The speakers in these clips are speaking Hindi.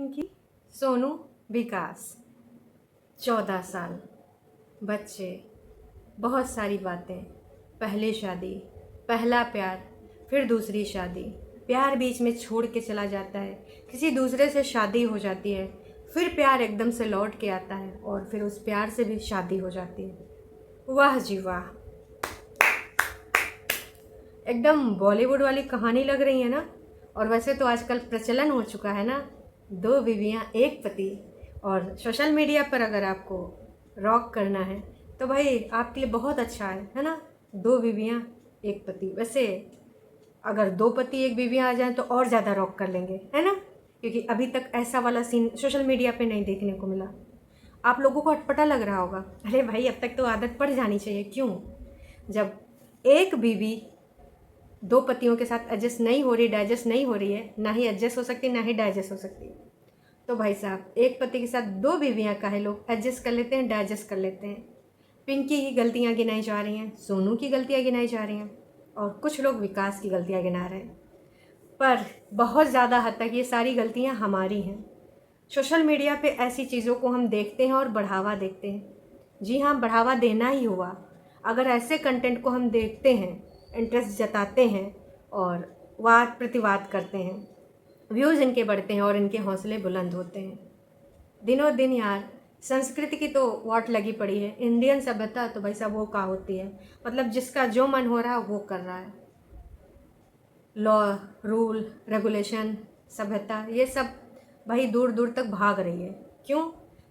पिंकी, सोनू, विकास, 14 साल, बच्चे, बहुत सारी बातें, पहली शादी, पहला प्यार, फिर दूसरी शादी, प्यार बीच में छोड़ के चला जाता है, किसी दूसरे से शादी हो जाती है, फिर प्यार एकदम से लौट के आता है और फिर उस प्यार से भी शादी हो जाती है। वाह जी वाह, एकदम बॉलीवुड वाली कहानी लग रही है ना। और वैसे तो आजकल प्रचलन हो चुका है ना, 2 बीवियाँ 1 पति। और सोशल मीडिया पर अगर आपको रॉक करना है तो भाई आपके लिए बहुत अच्छा है ना, 2 बीवियाँ 1 पति। वैसे अगर 2 पति 1 बीवियाँ आ जाएं तो और ज़्यादा रॉक कर लेंगे, है ना, क्योंकि अभी तक ऐसा वाला सीन सोशल मीडिया पे नहीं देखने को मिला। आप लोगों को अटपटा लग रहा होगा, अरे भाई अब तक तो आदत पड़ जानी चाहिए। क्यों? जब एक बीवी 2 पतियों के साथ एडजस्ट नहीं हो रही, डाइजेस्ट नहीं हो रही है, ना ही एडजस्ट हो सकती ना ही डाइजेस्ट हो सकती, तो भाई साहब एक पति के साथ 2 बीवियां काहे लोग एडजस्ट कर लेते हैं, डाइजेस्ट कर लेते हैं। पिंकी की गलतियां गिनाई जा रही हैं, सोनू की गलतियां गिनाई जा रही हैं और कुछ लोग विकास की गलतियां गिना रहे हैं, पर बहुत ज़्यादा हद तक ये सारी गलतियां हमारी हैं। सोशल मीडिया पे ऐसी चीज़ों को हम देखते हैं और बढ़ावा देखते हैं। जी हाँ, बढ़ावा देना ही हुआ। अगर ऐसे कंटेंट को हम देखते हैं, इंटरेस्ट जताते हैं और वाद प्रतिवाद करते हैं, व्यूज़ इनके बढ़ते हैं और इनके हौसले बुलंद होते हैं। दिनों दिन यार संस्कृति की तो वाट लगी पड़ी है। इंडियन सभ्यता तो भाई साहब वो का होती है, मतलब जिसका जो मन हो रहा है वो कर रहा है। लॉ, रूल, रेगुलेशन, सभ्यता, ये सब भाई दूर दूर तक भाग रही है। क्यों?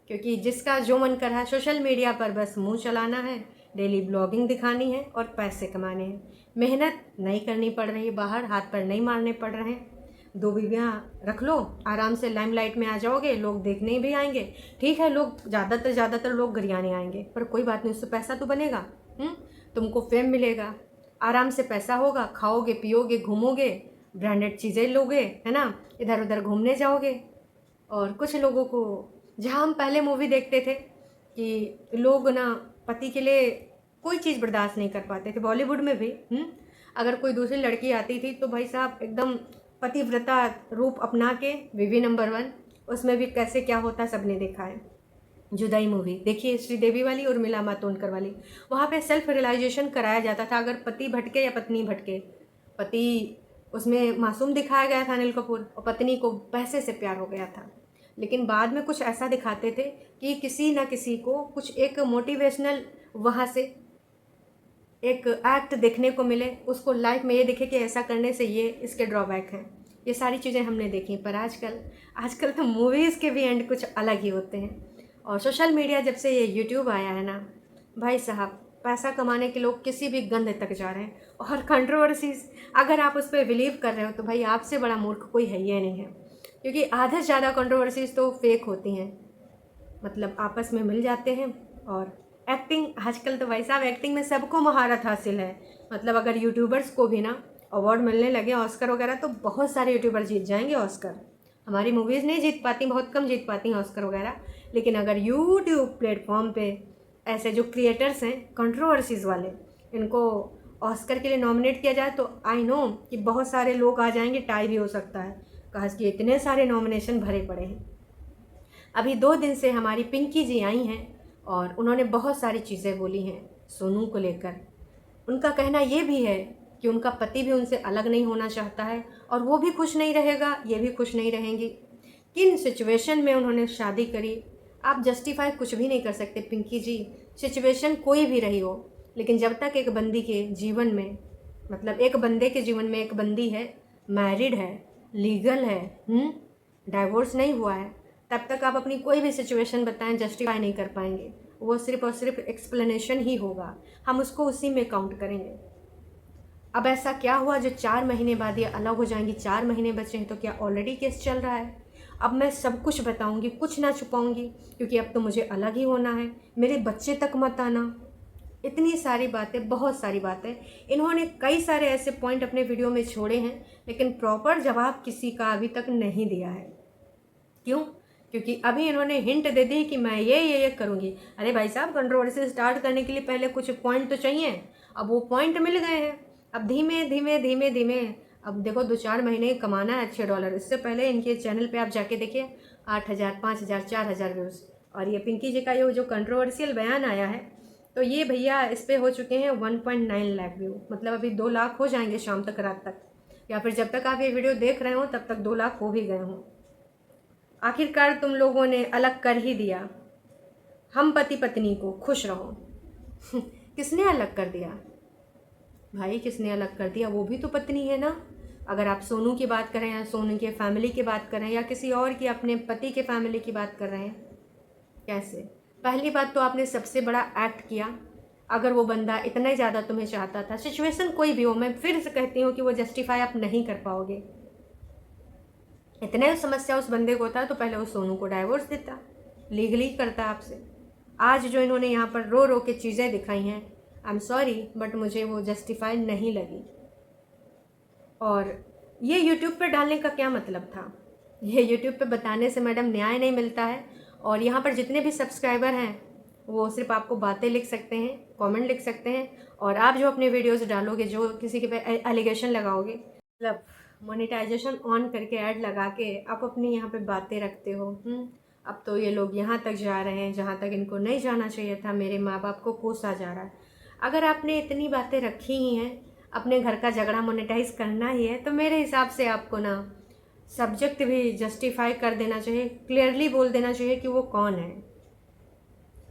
क्योंकि जिसका जो मन कर रहा है, सोशल मीडिया पर बस मुंह चलाना है, डेली ब्लॉगिंग दिखानी है और पैसे कमाने हैं। मेहनत नहीं करनी पड़ रही है, बाहर हाथ पर नहीं मारने पड़ रहे हैं। 2 बीवियाँ रख लो, आराम से लाइमलाइट में आ जाओगे, लोग देखने भी आएंगे। ठीक है, लोग ज़्यादातर लोग गरियाने आएंगे, पर कोई बात नहीं, उससे पैसा तो बनेगा। तुमको फेम मिलेगा, आराम से पैसा होगा, खाओगे पियोगे घूमोगे, ब्रांडेड चीज़ें लोगे, है ना, इधर उधर घूमने जाओगे। और कुछ लोगों को, जहाँ हम पहले मूवी देखते थे कि लोग ना पति के लिए कोई चीज़ बर्दाश्त नहीं कर पाते थे, बॉलीवुड में भी अगर कोई दूसरी लड़की आती थी तो भाई साहब एकदम पतिव्रता रूप अपना के बीवी नंबर 1, उसमें भी कैसे क्या होता सबने देखा है। जुदाई मूवी देखिए, श्रीदेवी वाली और उर्मिला मातोंडकर वाली, वहाँ पे सेल्फ रियलाइजेशन कराया जाता था। अगर पति भटके या पत्नी भटके, पति उसमें मासूम दिखाया गया था अनिल कपूर, और पत्नी को पैसे से प्यार हो गया था। लेकिन बाद में कुछ ऐसा दिखाते थे कि किसी न किसी को कुछ एक मोटिवेशनल वहाँ से एक एक्ट देखने को मिले, उसको लाइफ में ये दिखे कि ऐसा करने से ये इसके ड्रॉबैक हैं। ये सारी चीज़ें हमने देखी, पर आजकल तो मूवीज़ के भी एंड कुछ अलग ही होते हैं। और सोशल मीडिया जब से ये यूट्यूब आया है ना, भाई साहब पैसा कमाने के लोग किसी भी गंध तक जा रहे हैं। और कंट्रोवर्सीज अगर आप उस पर बिलीव कर रहे हो तो भाई आपसे बड़ा मूर्ख कोई है ही नहीं है, क्योंकि आधे से ज़्यादा कंट्रोवर्सीज तो फेक होती हैं, मतलब आपस में मिल जाते हैं। और एक्टिंग, आजकल तो भाई साहब एक्टिंग में सबको महारत हासिल है। मतलब अगर यूट्यूबर्स को भी ना अवार्ड मिलने लगे ऑस्कर वगैरह, तो बहुत सारे यूट्यूबर जीत जाएंगे ऑस्कर। हमारी मूवीज़ नहीं जीत पाती, बहुत कम जीत पाती हैं ऑस्कर वगैरह, लेकिन अगर यूट्यूब प्लेटफॉर्म पे ऐसे जो क्रिएटर्स हैं कंट्रोवर्सीज़ वाले, इनको ऑस्कर के लिए नॉमिनेट किया जाए तो आई नो कि बहुत सारे लोग आ जाएंगे, टाई भी हो सकता है, कहा कि इतने सारे नॉमिनेशन भरे पड़े हैं। अभी 2 दिन से हमारी पिंकी जी आई हैं और उन्होंने बहुत सारी चीज़ें बोली हैं सोनू को लेकर। उनका कहना ये भी है कि उनका पति भी उनसे अलग नहीं होना चाहता है और वो भी खुश नहीं रहेगा, ये भी खुश नहीं रहेंगी। किन सिचुएशन में उन्होंने शादी करी, आप जस्टिफाई कुछ भी नहीं कर सकते पिंकी जी, सिचुएशन कोई भी रही हो। लेकिन जब तक एक बंदी के जीवन में, मतलब एक बंदे के जीवन में एक बंदी है, मैरिड है, लीगल है, डाइवोर्स नहीं हुआ है, तब तक आप अपनी कोई भी सिचुएशन बताएं जस्टिफाई नहीं कर पाएंगे। वो सिर्फ और सिर्फ एक्सप्लेनेशन ही होगा, हम उसको उसी में काउंट करेंगे। अब ऐसा क्या हुआ जो 4 महीने बाद ये अलग हो जाएंगी? 4 महीने बचे हैं तो क्या ऑलरेडी केस चल रहा है? अब मैं सब कुछ बताऊंगी, कुछ ना छुपाऊंगी, क्योंकि अब तो मुझे अलग ही होना है, मेरे बच्चे तक मत आना। इतनी सारी बातें, बहुत सारी बातें, इन्होंने कई सारे ऐसे पॉइंट अपने वीडियो में छोड़े हैं, लेकिन प्रॉपर जवाब किसी का अभी तक नहीं दिया है। क्यों? क्योंकि अभी इन्होंने हिंट दे दी कि मैं ये करूँगी। अरे भाई साहब, कंट्रोवर्सी स्टार्ट करने के लिए पहले कुछ पॉइंट तो चाहिए, अब वो पॉइंट मिल गए हैं। अब धीमे धीमे अब देखो 2-4 महीने कमाना है अच्छे डॉलर। इससे पहले इनके चैनल पे आप जाके देखिए, 8,000, 5,000, 4,000 व्यूज़। और ये पिंकी जी का ये जो कंट्रोवर्शियल बयान आया है, तो ये भैया इस पे हो चुके हैं 1.9 लाख व्यू। मतलब अभी 2 लाख हो जाएंगे शाम तक, रात तक, या फिर जब तक आप ये वीडियो देख रहे हो तब तक 2 लाख हो भी गए हों। आखिरकार तुम लोगों ने अलग कर ही दिया। हम पति पत्नी को, खुश रहो। किसने अलग कर दिया भाई? किसने अलग कर दिया? वो भी तो पत्नी है ना। अगर आप सोनू की बात करें या सोनू के फैमिली की बात करें या किसी और की, अपने पति के फैमिली की बात कर रहे हैं, कैसे? पहली बात तो आपने सबसे बड़ा एक्ट किया। अगर वो बंदा इतना ही ज़्यादा तुम्हें चाहता था, सिचुएशन कोई भी हो, मैं फिर से कहती हूँ कि वो जस्टिफाई आप नहीं कर पाओगे। इतने समस्या उस बंदे को था तो पहले वो सोनू को डाइवोर्स देता, लीगली करता आपसे। आज जो इन्होंने यहाँ पर रो रो के चीज़ें दिखाई हैं, आई एम सॉरी बट मुझे वो जस्टिफाई नहीं लगी। और ये यूट्यूब पे डालने का क्या मतलब था? ये यूट्यूब पे बताने से मैडम न्याय नहीं मिलता है। और यहाँ पर जितने भी सब्सक्राइबर हैं वो सिर्फ आपको बातें लिख सकते हैं, कमेंट लिख सकते हैं, और आप जो अपने वीडियोस डालोगे, जो किसी के पे एलिगेशन लगाओगे, मतलब मोनेटाइजेशन ऑन करके ऐड लगा के आप अपनी यहाँ पे बातें रखते हो। अब तो ये लोग यहाँ तक जा रहे हैं जहाँ तक इनको नहीं जाना चाहिए था। मेरे माँ बाप को कोसा जा रहा है। अगर आपने इतनी बातें रखी ही हैं, अपने घर का झगड़ा मोनेटाइज करना ही है, तो मेरे हिसाब से आपको ना सब्जेक्ट भी जस्टिफाई कर देना चाहिए, क्लियरली बोल देना चाहिए कि वो कौन है,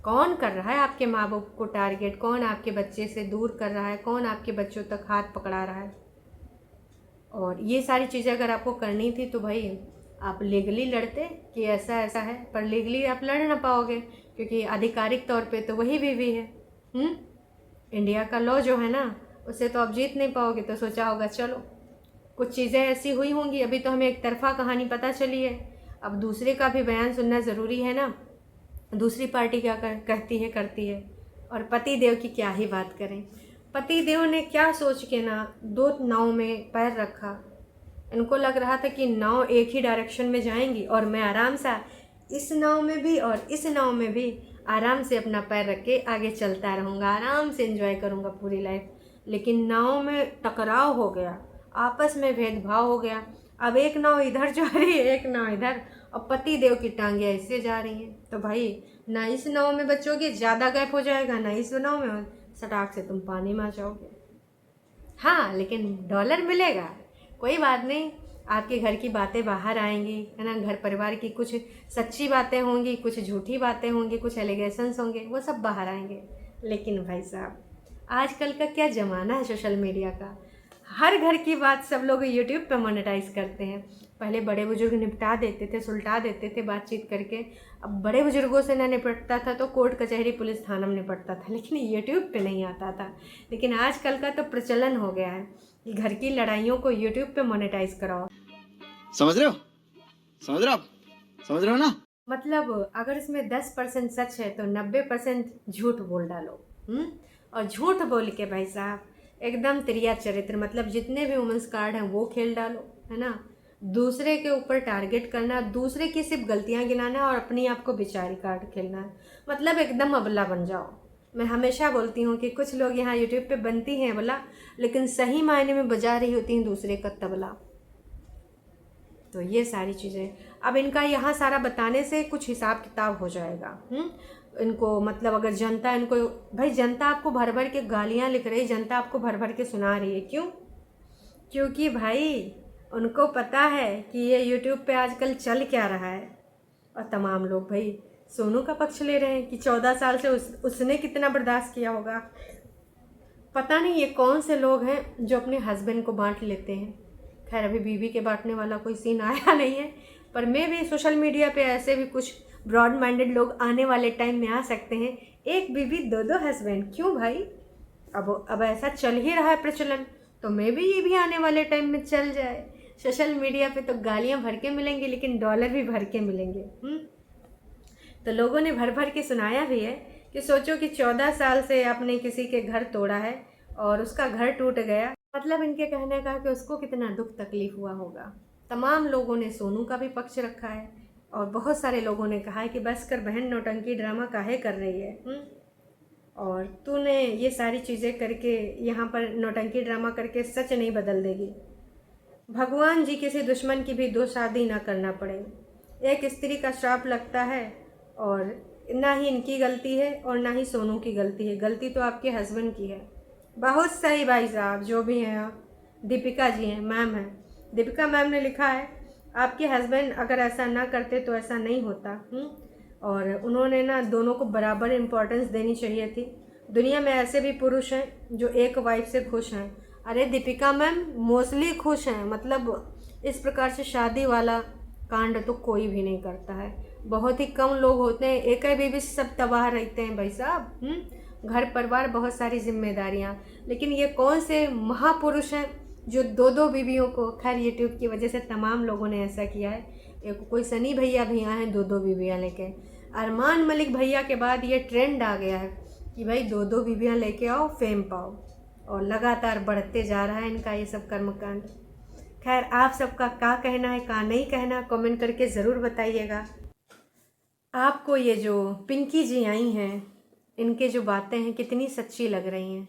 कौन कर रहा है आपके माँ बाप को टारगेट, कौन आपके बच्चे से दूर कर रहा है, कौन आपके बच्चों तक हाथ पकड़ा रहा है। और ये सारी चीज़ें अगर आपको करनी थी तो भाई आप लीगली लड़ते कि ऐसा ऐसा है, पर लीगली आप लड़ ना पाओगे क्योंकि आधिकारिक तौर पे तो वही बीवी है। इंडिया का लॉ जो है ना, उससे तो आप जीत नहीं पाओगे। तो सोचा होगा चलो कुछ चीज़ें ऐसी हुई होंगी। अभी तो हमें एक तरफा कहानी पता चली है, अब दूसरे का भी बयान सुनना ज़रूरी है ना, दूसरी पार्टी क्या कहती है करती है। और पति देव की क्या ही बात करें। पति देव ने क्या सोच के ना 2 नाव में पैर रखा। इनको लग रहा था कि नाव एक ही डायरेक्शन में जाएंगी और मैं आराम से इस नाव में भी और इस नाव में भी आराम से अपना पैर रख के आगे चलता रहूँगा, आराम से एंजॉय करूँगा पूरी लाइफ। लेकिन नाव में टकराव हो गया, आपस में भेदभाव हो गया। अब एक नाव इधर जा रही है, एक नाव इधर, और पति देव की टांगें ऐसे जा रही हैं। तो भाई ना इस नाव में बचोगे, ज़्यादा गैप हो जाएगा, ना इस नाव में, सटाक से तुम पानी में आ जाओगे। हाँ, लेकिन डॉलर मिलेगा, कोई बात नहीं। आपके घर की बातें बाहर आएंगी, है ना, घर परिवार की कुछ सच्ची बातें होंगी, कुछ झूठी बातें होंगी, कुछ एलिगेशंस होंगे, वो सब बाहर आएंगे। लेकिन भाई साहब आजकल का क्या ज़माना है सोशल मीडिया का, हर घर की बात सब लोग यूट्यूब पे मोनेटाइज करते हैं। पहले बड़े बुजुर्ग निपटा देते थे, सुलटा देते थे बातचीत करके। अब बड़े बुजुर्गों से ना निपटता था तो कोर्ट कचहरी पुलिस थाना में निपटता था, लेकिन यूट्यूब पे नहीं आता था। लेकिन आजकल का तो प्रचलन हो गया है कि घर की लड़ाइयों को यूट्यूब पे मोनेटाइज कराओ। समझ रहे हो? समझ रहे हो आप? समझ रहे हो ना? मतलब अगर इसमें 10% सच है तो 90% झूठ बोल डालो। और झूठ बोल के भाई साहब एकदम त्रिया चरित्र, मतलब जितने भी वुमेंस कार्ड हैं वो खेल डालो, है ना। दूसरे के ऊपर टारगेट करना, दूसरे की सिर्फ गलतियां गिनाना और अपनी आप को बेचारी कार्ड खेलना है। मतलब एकदम अबला बन जाओ। मैं हमेशा बोलती हूँ कि कुछ लोग यहाँ यूट्यूब पे बनती हैं अबला, लेकिन सही मायने में बजा रही होती हैं दूसरे का तबला। तो ये सारी चीज़ें अब इनका यहाँ सारा बताने से कुछ हिसाब किताब हो जाएगा। इनको मतलब अगर जनता इनको, भाई जनता आपको भर भर के गालियाँ लिख रही, जनता आपको भर भर के सुना रही है, क्यों? क्योंकि भाई उनको पता है कि ये यूट्यूब पे आजकल चल क्या रहा है। और तमाम लोग भाई सोनू का पक्ष ले रहे हैं कि 14 साल से उसने कितना बर्दाश्त किया होगा। पता नहीं ये कौन से लोग हैं जो अपने हस्बैंड को बांट लेते हैं। खैर अभी बीवी के बांटने वाला कोई सीन आया नहीं है, पर मैं भी सोशल मीडिया पे ऐसे भी कुछ ब्रॉड माइंडेड लोग आने वाले टाइम में आ सकते हैं। एक बीवी 2 हस्बैंड, क्यों भाई? अब ऐसा चल ही रहा है प्रचलन, तो मैं भी ये भी आने वाले टाइम में चल जाए। सोशल मीडिया पे तो गालियां भर के मिलेंगी लेकिन डॉलर भी भर के मिलेंगे। तो लोगों ने भर भर के सुनाया भी है कि सोचो कि 14 साल से आपने किसी के घर तोड़ा है और उसका घर टूट गया। मतलब इनके कहने का कि उसको कितना दुख तकलीफ हुआ होगा। तमाम लोगों ने सोनू का भी पक्ष रखा है और बहुत सारे लोगों ने कहा है कि बस कर बहन, नौटंकी ड्रामा काहे कर रही है। और तूने ये सारी चीज़ें करके यहाँ पर नौटंकी ड्रामा करके सच नहीं बदल देगी। भगवान जी किसी दुश्मन की भी 2 शादी ना करना पड़े। एक स्त्री का श्राप लगता है, और ना ही इनकी गलती है और ना ही सोनू की गलती है, गलती तो आपके हस्बैंड की है। बहुत सही भाई साहब, जो भी हैं आप, दीपिका जी हैं, मैम हैं, दीपिका मैम ने लिखा है आपके हस्बैंड अगर ऐसा ना करते तो ऐसा नहीं होता। और उन्होंने ना दोनों को बराबर इम्पोर्टेंस देनी चाहिए थी। दुनिया में ऐसे भी पुरुष हैं जो एक वाइफ से खुश हैं। अरे दीपिका मैम मोस्टली खुश हैं, मतलब इस प्रकार से शादी वाला कांड तो कोई भी नहीं करता है। बहुत ही कम लोग होते हैं, एक ही बीवी से सब तबाह रहते हैं भाई साहब। घर परिवार बहुत सारी जिम्मेदारियाँ, लेकिन ये कौन से महापुरुष हैं जो दो दो बीवियों को, खैर यूट्यूब की वजह से तमाम लोगों ने ऐसा किया है। एक कोई सनी भैया भी आए हैं दो दो बीवियाँ लेके। अरमान मलिक भैया के बाद ये ट्रेंड आ गया है कि भाई दो दो बीवियाँ लेके आओ, फेम पाओ, और लगातार बढ़ते जा रहा है इनका ये सब कर्मकांड। खैर आप सबका क्या कहना है, क्या नहीं कहना, कमेंट करके ज़रूर बताइएगा। आपको ये जो पिंकी जी आई हैं, इनके जो बातें हैं कितनी सच्ची लग रही हैं?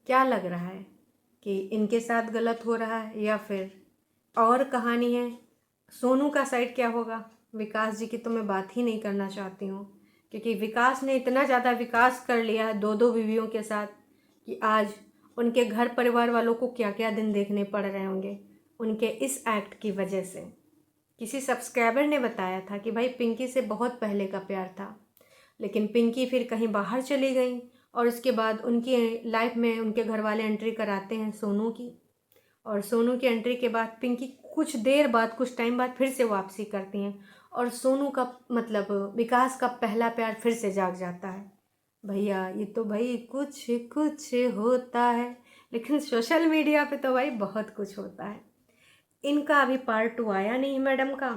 क्या लग रहा है कि इनके साथ गलत हो रहा है या फिर और कहानी है? सोनू का साइड क्या होगा? विकास जी की तो मैं बात ही नहीं करना चाहती हूँ, क्योंकि विकास ने इतना ज़्यादा विकास कर लिया है दो दो बीवियों के साथ कि आज उनके घर परिवार वालों को क्या क्या दिन देखने पड़ रहे होंगे उनके इस एक्ट की वजह से। किसी सब्सक्राइबर ने बताया था कि भाई पिंकी से बहुत पहले का प्यार था, लेकिन पिंकी फिर कहीं बाहर चली गई और उसके बाद उनकी लाइफ में उनके घर वाले एंट्री कराते हैं सोनू की, और सोनू की एंट्री के बाद पिंकी कुछ देर बाद, कुछ टाइम बाद फिर से वापसी करती हैं, और सोनू का मतलब विकास का पहला प्यार फिर से जाग जाता है। भैया ये तो भाई कुछ कुछ होता है, लेकिन सोशल मीडिया पे तो भाई बहुत कुछ होता है। इनका अभी पार्ट 2 आया नहीं मैडम का,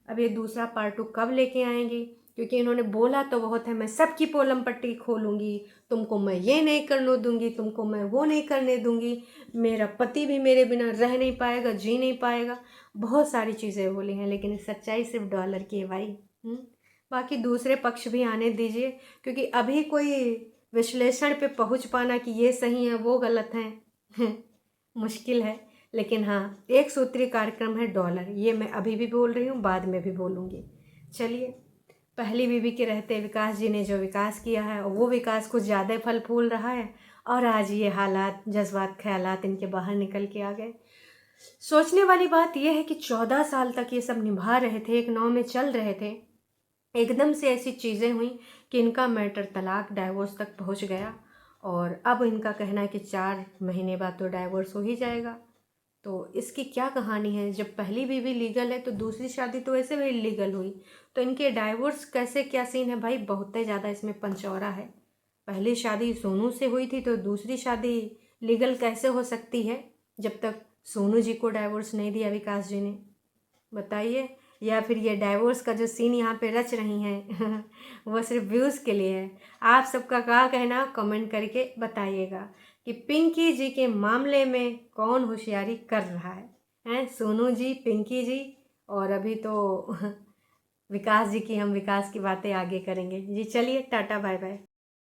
अब ये दूसरा पार्ट 2 कब लेके आएंगी? क्योंकि इन्होंने बोला तो बहुत है, मैं सबकी पोलम पट्टी खोलूँगी, तुमको मैं ये नहीं करने दूंगी, तुमको मैं वो नहीं करने दूंगी, मेरा पति भी मेरे बिना रह नहीं पाएगा, जी नहीं पाएगा, बहुत सारी चीज़ें बोली हैं, लेकिन सच्चाई सिर्फ डॉलर की है भाई। बाकी दूसरे पक्ष भी आने दीजिए, क्योंकि अभी कोई विश्लेषण पे पहुंच पाना कि ये सही है वो गलत है मुश्किल है। लेकिन हाँ, एक सूत्री कार्यक्रम है डॉलर, ये मैं अभी भी बोल रही हूँ, बाद में भी बोलूँगी। चलिए, पहली बीवी के रहते विकास जी ने जो विकास किया है वो विकास कुछ ज़्यादा फल फूल रहा है, और आज ये हालात, जज्बात, ख्यालात इनके बाहर निकल के आ गए। सोचने वाली बात यह है कि 14 साल तक ये सब निभा रहे थे, एक नाव में चल रहे थे, एकदम से ऐसी चीज़ें हुई कि इनका मैटर तलाक, डाइवोर्स तक पहुंच गया, और अब इनका कहना है कि 4 महीने बाद तो डाइवोर्स हो ही जाएगा। तो इसकी क्या कहानी है? जब पहली बीवी लीगल है तो दूसरी शादी तो वैसे भी इलीगल हुई, तो इनके डाइवोर्स कैसे, क्या सीन है भाई? बहुत ही ज़्यादा इसमें पंचौरा है। पहली शादी सोनू से हुई थी तो दूसरी शादी लीगल कैसे हो सकती है जब तक सोनू जी को डाइवोर्स नहीं दिया विकास जी ने? बताइए। या फिर ये डाइवोर्स का जो सीन यहाँ पे रच रही हैं वो सिर्फ व्यूज़ के लिए है? आप सबका क्या कहना कमेंट करके बताइएगा कि पिंकी जी के मामले में कौन होशियारी कर रहा है? सोनू जी, पिंकी जी, और अभी तो विकास जी की हम विकास की बातें आगे करेंगे जी। चलिए, टाटा बाय बाय।